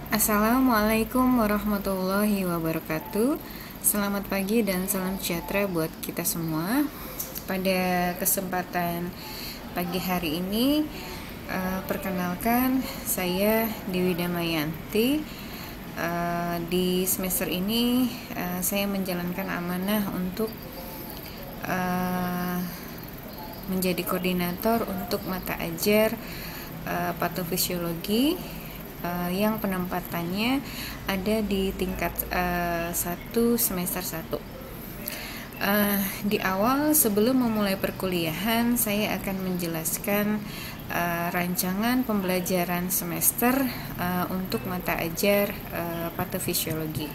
Assalamualaikum warahmatullahi wabarakatuh. Selamat pagi dan salam sejahtera buat kita semua. Pada kesempatan pagi hari ini, perkenalkan saya Dewi Damayanti. Di semester ini saya menjalankan amanah untuk menjadi koordinator untuk mata ajar patofisiologi yang penempatannya ada di tingkat 1 semester 1. Di awal sebelum memulai perkuliahan, saya akan menjelaskan rancangan pembelajaran semester untuk mata ajar patofisiologi.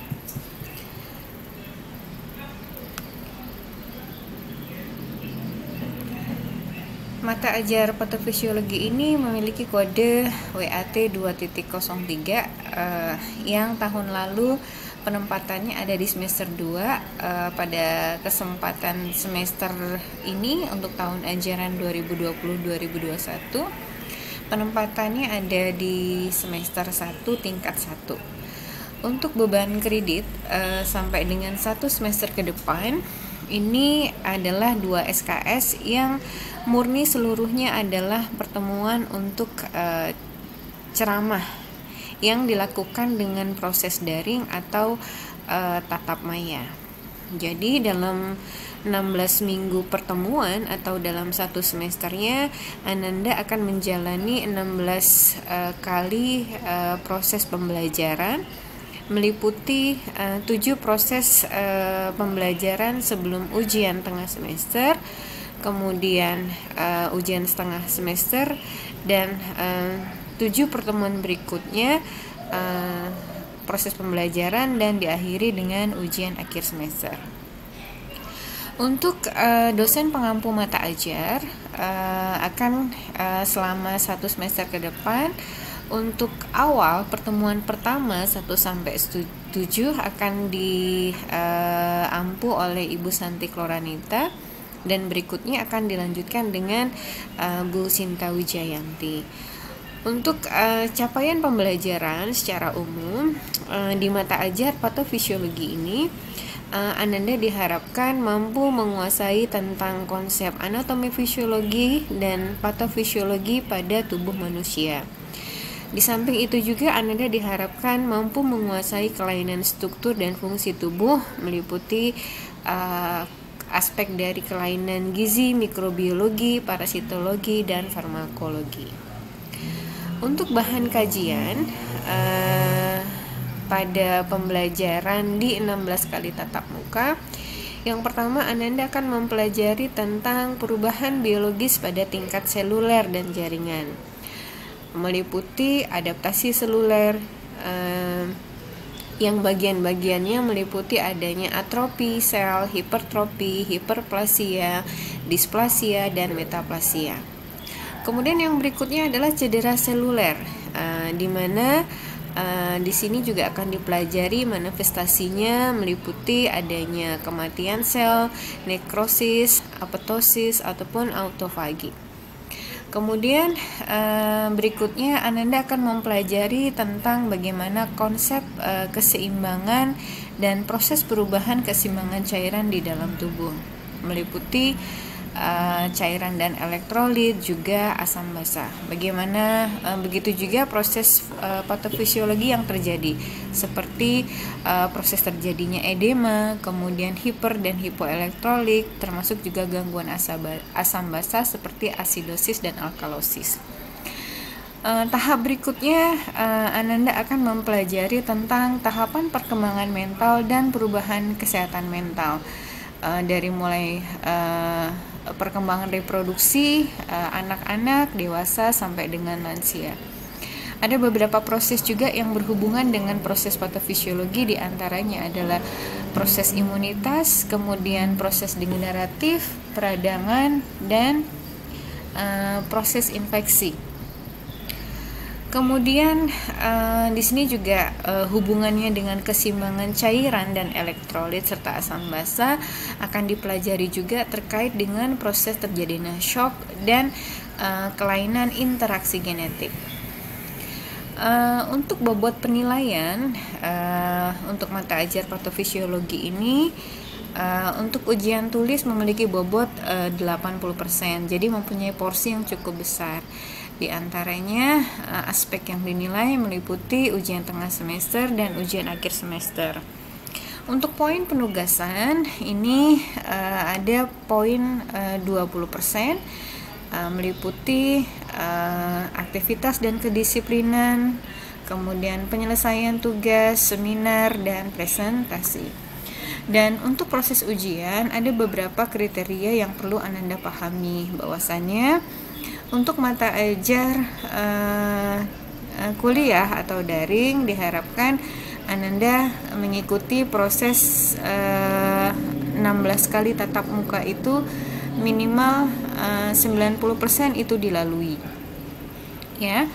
Mata ajar patofisiologi ini memiliki kode WAT 2.03 yang tahun lalu penempatannya ada di semester 2. Pada kesempatan semester ini untuk tahun ajaran 2020-2021 penempatannya ada di semester 1 tingkat 1. Untuk beban kredit sampai dengan 1 semester ke depan ini adalah 2 SKS yang murni seluruhnya adalah pertemuan untuk ceramah yang dilakukan dengan proses daring atau tatap maya. Jadi dalam 16 minggu pertemuan atau dalam 1 semesternya Ananda akan menjalani 16 kali proses pembelajaran, meliputi 7 proses pembelajaran sebelum ujian tengah semester, kemudian ujian setengah semester, dan 7 pertemuan berikutnya proses pembelajaran dan diakhiri dengan ujian akhir semester. Untuk dosen pengampu mata ajar akan selama 1 semester ke depan, untuk awal pertemuan pertama 1 sampai 7 akan diampu oleh Ibu Santi Kloranita, dan berikutnya akan dilanjutkan dengan Bu Sinta Wijayanti. Untuk capaian pembelajaran secara umum di mata ajar patofisiologi ini, Ananda diharapkan mampu menguasai tentang konsep anatomi fisiologi dan patofisiologi pada tubuh manusia. Di samping itu juga Ananda diharapkan mampu menguasai kelainan struktur dan fungsi tubuh, meliputi aspek dari kelainan gizi, mikrobiologi, parasitologi, dan farmakologi. Untuk bahan kajian pada pembelajaran di 16 kali tatap muka, yang pertama Ananda akan mempelajari tentang perubahan biologis pada tingkat seluler dan jaringan, meliputi adaptasi seluler yang bagian-bagiannya meliputi adanya atrofi sel, hipertrofi, hiperplasia, displasia, dan metaplasia. Kemudian yang berikutnya adalah cedera seluler, di mana di sini juga akan dipelajari manifestasinya, meliputi adanya kematian sel, nekrosis, apoptosis, ataupun autofagi. Kemudian berikutnya Ananda akan mempelajari tentang bagaimana konsep keseimbangan dan proses perubahan keseimbangan cairan di dalam tubuh, meliputi cairan dan elektrolit, juga asam basa. Bagaimana begitu juga proses patofisiologi yang terjadi, seperti proses terjadinya edema, kemudian hiper dan hipoelektrolit, termasuk juga gangguan asam basa seperti asidosis dan alkalosis. Tahap berikutnya Ananda akan mempelajari tentang tahapan perkembangan mental dan perubahan kesehatan mental, dari mulai perkembangan reproduksi anak-anak, dewasa, sampai dengan lansia. Ada beberapa proses juga yang berhubungan dengan proses patofisiologi, diantaranya adalah proses imunitas, kemudian proses degeneratif, peradangan, dan proses infeksi. Kemudian di sini juga hubungannya dengan keseimbangan cairan dan elektrolit serta asam basa akan dipelajari juga terkait dengan proses terjadinya shock dan kelainan interaksi genetik. Untuk bobot penilaian untuk mata ajar patofisiologi ini, untuk ujian tulis memiliki bobot 80%, jadi mempunyai porsi yang cukup besar. Di antaranya aspek yang dinilai meliputi ujian tengah semester dan ujian akhir semester. Untuk poin penugasan ini ada poin 20%, meliputi aktivitas dan kedisiplinan, kemudian penyelesaian tugas, seminar, dan presentasi. Dan untuk proses ujian ada beberapa kriteria yang perlu Ananda pahami, bahwasannya untuk mata ajar kuliah atau daring diharapkan Ananda mengikuti proses 16 kali tatap muka itu minimal 90% itu dilalui. Ya.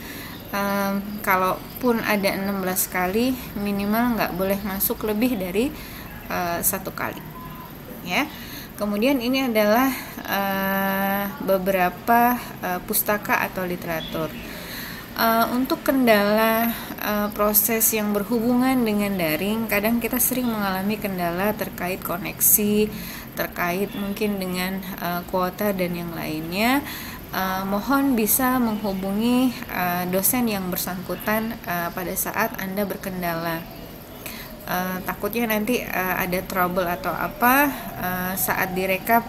Kalaupun ada 16 kali, minimal nggak boleh masuk lebih dari 1 kali. Ya. Kemudian ini adalah beberapa pustaka atau literatur. Untuk kendala proses yang berhubungan dengan daring, kadang kita sering mengalami kendala terkait koneksi, terkait mungkin dengan kuota dan yang lainnya. Mohon bisa menghubungi dosen yang bersangkutan pada saat Anda berkendala. Takutnya nanti ada trouble atau apa saat direkap,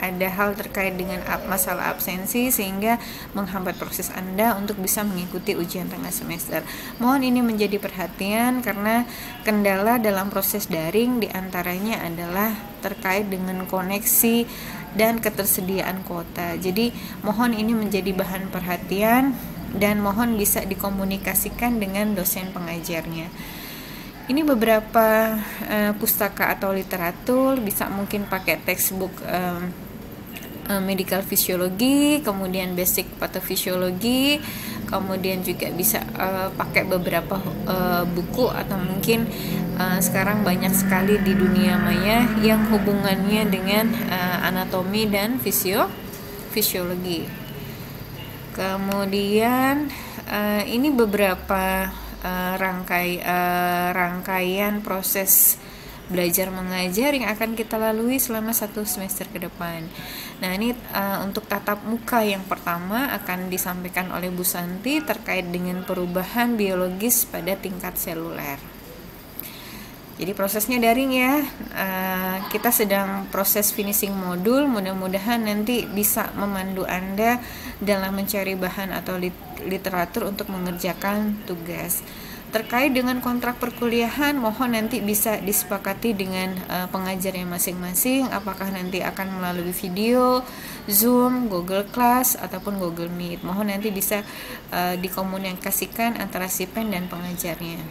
ada hal terkait dengan masalah absensi sehingga menghambat proses Anda untuk bisa mengikuti ujian tengah semester. Mohon ini menjadi perhatian karena kendala dalam proses daring diantaranya adalah terkait dengan koneksi dan ketersediaan kuota. Jadi mohon ini menjadi bahan perhatian dan mohon bisa dikomunikasikan dengan dosen pengajarnya. Ini beberapa pustaka atau literatur, bisa mungkin pakai textbook medical physiology, kemudian basic pathophysiology, kemudian juga bisa pakai beberapa buku atau mungkin sekarang banyak sekali di dunia maya yang hubungannya dengan anatomi dan fisiologi. Kemudian ini beberapa rangkaian proses belajar mengajar yang akan kita lalui selama 1 semester ke depan. Nah, ini untuk tatap muka yang pertama akan disampaikan oleh Bu Santi terkait dengan perubahan biologis pada tingkat seluler. Jadi prosesnya daring ya. Kita sedang proses finishing modul, mudah-mudahan nanti bisa memandu Anda dalam mencari bahan atau literatur untuk mengerjakan tugas. Terkait dengan kontrak perkuliahan, mohon nanti bisa disepakati dengan pengajarnya masing-masing, apakah nanti akan melalui video, Zoom, Google Class, ataupun Google Meet. Mohon nanti bisa dikomunikasikan antara si pen dan pengajarnya.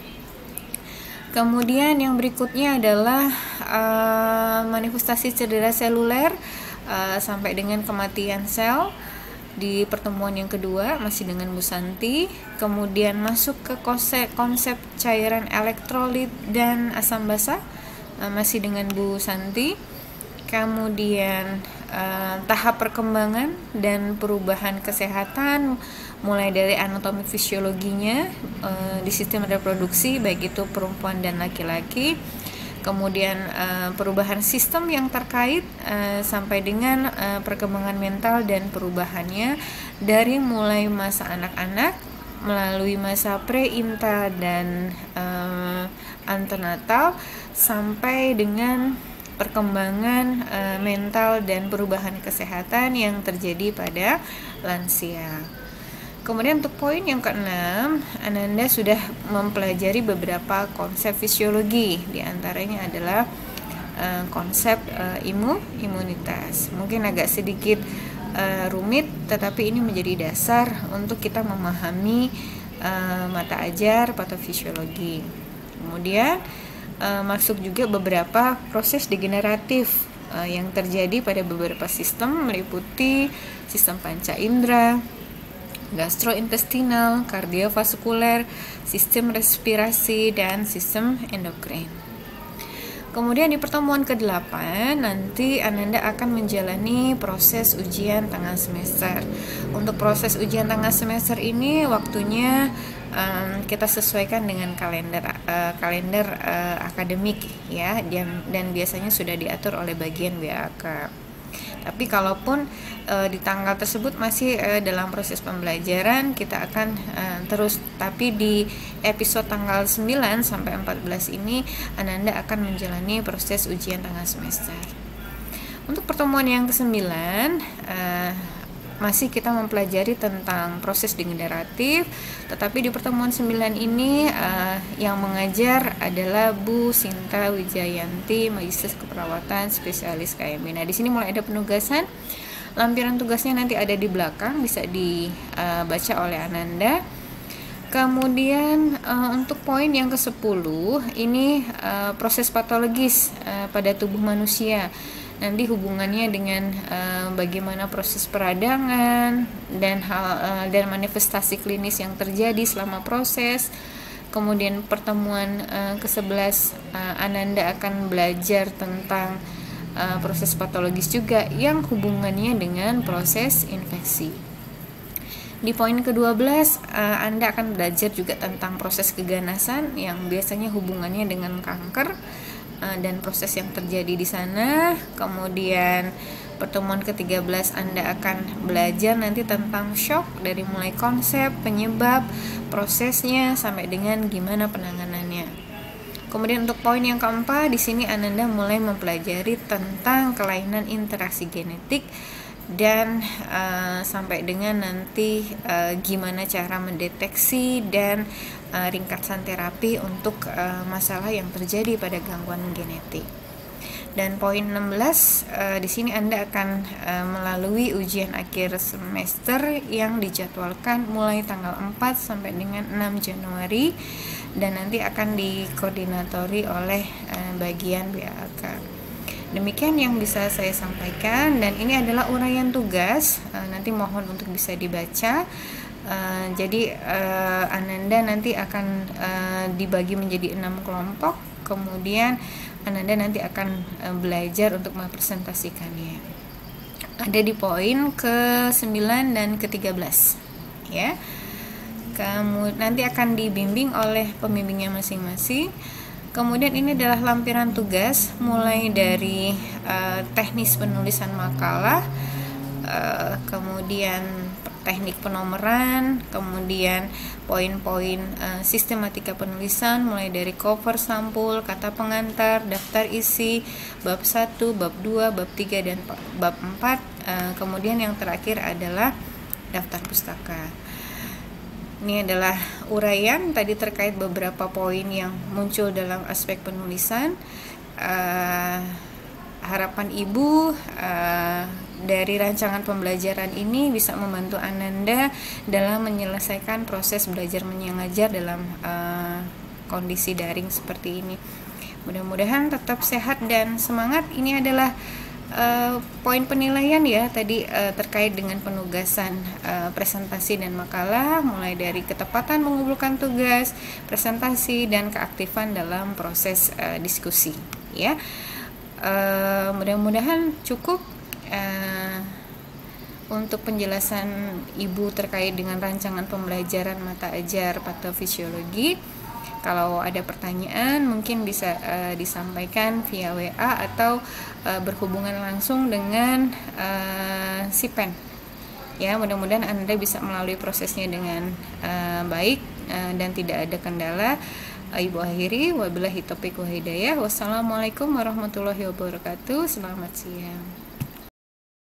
Kemudian yang berikutnya adalah manifestasi cedera seluler sampai dengan kematian sel. Di pertemuan yang kedua masih dengan Bu Santi, kemudian masuk ke konsep cairan elektrolit dan asam basa masih dengan Bu Santi, kemudian tahap perkembangan dan perubahan kesehatan mulai dari anatomi fisiologinya di sistem reproduksi baik itu perempuan dan laki-laki, kemudian perubahan sistem yang terkait sampai dengan perkembangan mental dan perubahannya dari mulai masa anak-anak melalui masa pre-inta dan antenatal sampai dengan perkembangan mental dan perubahan kesehatan yang terjadi pada lansia. Kemudian untuk poin yang keenam, Ananda sudah mempelajari beberapa konsep fisiologi, di antaranya adalah konsep imunitas. Mungkin agak sedikit rumit, tetapi ini menjadi dasar untuk kita memahami mata ajar patofisiologi. Kemudian masuk juga beberapa proses degeneratif yang terjadi pada beberapa sistem, meliputi sistem panca indera, gastrointestinal, kardiovaskuler, sistem respirasi, dan sistem endokrin. Kemudian di pertemuan ke-8 nanti Ananda akan menjalani proses ujian tengah semester. Untuk proses ujian tengah semester ini waktunya kita sesuaikan dengan kalender akademik ya, dan biasanya sudah diatur oleh bagian BAK. Tapi kalaupun di tanggal tersebut masih dalam proses pembelajaran, kita akan terus, tapi di episode tanggal 9 sampai 14 ini Ananda akan menjalani proses ujian tengah semester. Untuk pertemuan yang ke-9 masih kita mempelajari tentang proses degeneratif, tetapi di pertemuan 9 ini yang mengajar adalah Bu Sinta Wijayanti, Magister Keperawatan, spesialis KMB. Nah, di sini mulai ada penugasan. Lampiran tugasnya nanti ada di belakang, bisa dibaca oleh Ananda. Kemudian untuk poin yang ke-10 ini proses patologis pada tubuh manusia. Nanti hubungannya dengan bagaimana proses peradangan dan manifestasi klinis yang terjadi selama proses. Kemudian pertemuan ke-11 Ananda akan belajar tentang proses patologis juga yang hubungannya dengan proses infeksi. Di poin ke-12 Anda akan belajar juga tentang proses keganasan yang biasanya hubungannya dengan kanker dan proses yang terjadi di sana. Kemudian pertemuan ke-13 Anda akan belajar nanti tentang shock, dari mulai konsep, penyebab, prosesnya sampai dengan gimana penanganannya. Kemudian untuk poin yang keempat, di sini Ananda mulai mempelajari tentang kelainan interaksi genetik dan sampai dengan nanti gimana cara mendeteksi dan ringkasan terapi untuk masalah yang terjadi pada gangguan genetik. Dan poin 16 di sini Anda akan melalui ujian akhir semester yang dijadwalkan mulai tanggal 4 sampai dengan 6 Januari dan nanti akan dikoordinatori oleh bagian BAK. Demikian yang bisa saya sampaikan, dan ini adalah uraian tugas. Nanti mohon untuk bisa dibaca. Jadi Ananda nanti akan dibagi menjadi 6 kelompok. Kemudian Ananda nanti akan belajar untuk mempresentasikannya. Ada di poin ke-9 dan ke-13 ya. Kamu nanti akan dibimbing oleh pembimbingnya masing-masing. Kemudian ini adalah lampiran tugas mulai dari teknis penulisan makalah, kemudian teknik penomoran, kemudian poin-poin sistematika penulisan mulai dari cover sampul, kata pengantar, daftar isi, bab 1, bab 2, bab 3 dan bab 4. Kemudian yang terakhir adalah daftar pustaka. Ini adalah uraian tadi terkait beberapa poin yang muncul dalam aspek penulisan. Harapan Ibu dari rancangan pembelajaran ini bisa membantu Ananda dalam menyelesaikan proses belajar mengajar dalam kondisi daring seperti ini. Mudah-mudahan tetap sehat dan semangat. Ini adalah poin penilaian ya tadi terkait dengan penugasan presentasi dan makalah, mulai dari ketepatan mengumpulkan tugas, presentasi, dan keaktifan dalam proses diskusi ya. Mudah-mudahan cukup untuk penjelasan Ibu terkait dengan rancangan pembelajaran mata ajar patofisiologi. Kalau ada pertanyaan mungkin bisa disampaikan via WA atau berhubungan langsung dengan Sipen. Ya, mudah-mudahan Anda bisa melalui prosesnya dengan baik dan tidak ada kendala. Ibu akhiri, wabillahi taufiq wa hidayah. Wassalamualaikum warahmatullahi wabarakatuh. Selamat siang.